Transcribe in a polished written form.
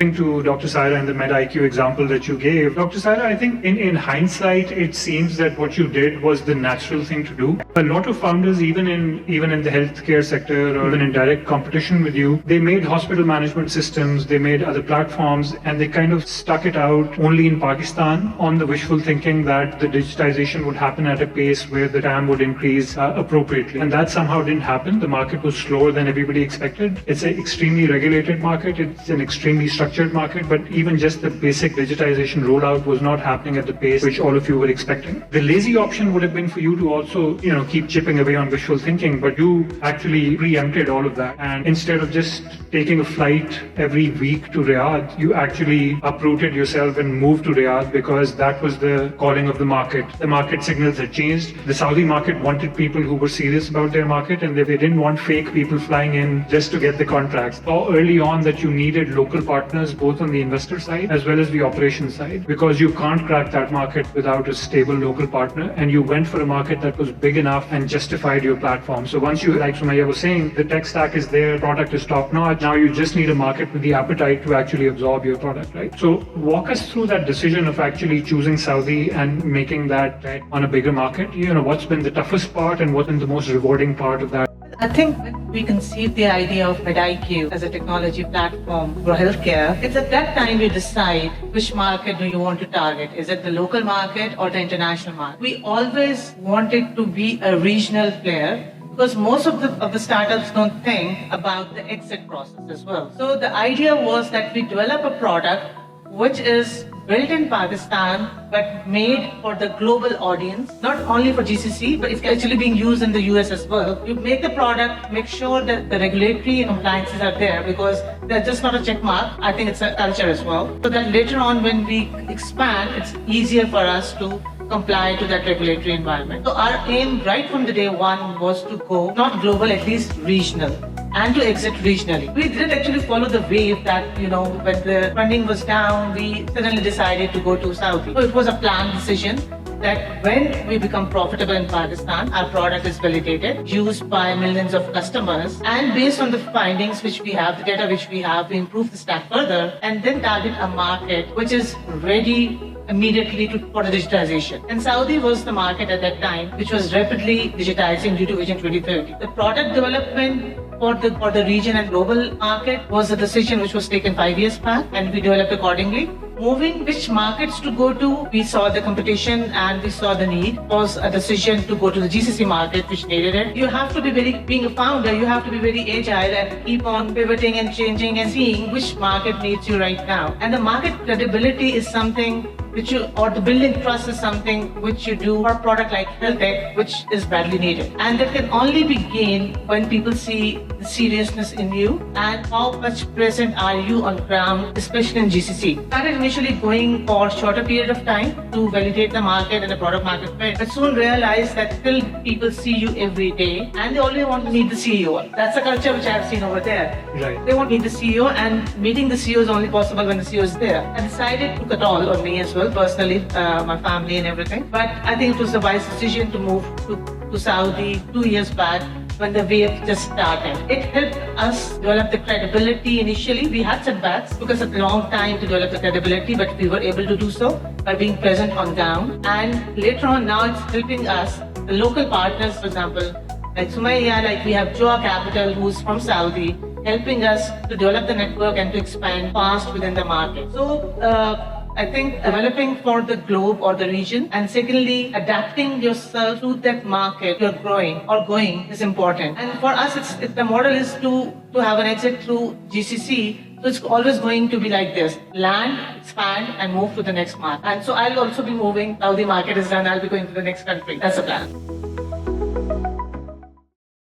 To Dr. Saira and the MedIQ example that you gave, Dr. Saira, I think in hindsight, it seems that what you did was the natural thing to do. A lot of founders, even in the healthcare sector or even in direct competition with you, they made hospital management systems, they made other platforms, and they kind of stuck it out only in Pakistan on the wishful thinking that the digitization would happen at a pace where the TAM would increase appropriately. And that somehow didn't happen. The market was slower than everybody expected. It's an extremely regulated market. It's an extremely structured market, but even just the basic digitization rollout was not happening at the pace which all of you were expecting. The lazy option would have been for you to also, keep chipping away on wishful thinking, but you actually preempted all of that. And instead of just taking a flight every week to Riyadh, you actually uprooted yourself and moved to Riyadh because that was the calling of the market. The market signals had changed. The Saudi market wanted people who were serious about their market, and they didn't want fake people flying in just to get the contracts. Saw early on that you needed local partners both on the investor side as well as the operation side, because you can't crack that market without a stable local partner, and you went for a market that was big enough and justified your platform. So once you, like Sumaya was saying, the tech stack is there, product is top notch, now you just need a market with the appetite to actually absorb your product, right? So walk us through that decision of actually choosing Saudi and making that bet on a bigger market. What's been the toughest part and what's been the most rewarding part of that? I think when we conceived the idea of MedIQ as a technology platform for healthcare, it's at that time you decide which market do you want to target. Is it the local market or the international market? We always wanted to be a regional player because most of the startups don't think about the exit process as well. So the idea was that we develop a product which is built in Pakistan but made for the global audience, not only for GCC, but it's actually being used in the US as well. You make the product, make sure that the regulatory compliances are there, because they're just not a check mark. I think it's a culture as well. So that later on when we expand, it's easier for us to comply to that regulatory environment. So our aim right from the day one was to go not global, at least regional, and to exit regionally. We didn't actually follow the wave that, when the funding was down, we suddenly decided to go to Saudi. So it was a planned decision that when we become profitable in Pakistan, our product is validated, used by millions of customers, and based on the findings which we have, the data which we have, we improve the stack further, and then target a market which is ready immediately for the digitization. And Saudi was the market at that time which was rapidly digitizing due to Vision 2030. The product development for the region and global market was a decision which was taken 5 years back, and we developed accordingly. Moving which markets to go to, we saw the competition and we saw the need. It was a decision to go to the GCC market, which needed it. You have to be being a founder, you have to be very agile and keep on pivoting and changing and seeing which market needs you right now. And the market credibility is something or the building trust is something which you do for a product like health tech, which is badly needed. And that can only be gained when people see the seriousness in you and how much present are you on ground, especially in GCC. Started initially going for shorter period of time to validate the market and the product market fit, but soon realized that still people see you every day and they only want to meet the CEO. That's a culture which I have seen over there. Right. They want to meet the CEO, and meeting the CEO is only possible when the CEO is there. I decided to cut all on me as well, personally, my family and everything. But I think it was a wise decision to move to Saudi 2 years back when the wave just started. It helped us develop the credibility initially. We had setbacks because it took a long time to develop the credibility, but we were able to do so by being present on ground. And later on now it's helping us, the local partners, for example, like Sumaya, like we have Joa Capital, who's from Saudi, helping us to develop the network and to expand fast within the market. So I think developing for the globe or the region, and secondly, adapting yourself to that market you're growing or going is important. And for us, the model is to have an exit through GCC. So it's always going to be like this: land, expand, and move to the next market. And so I'll also be moving. Now the market is done, I'll be going to the next country. That's the plan.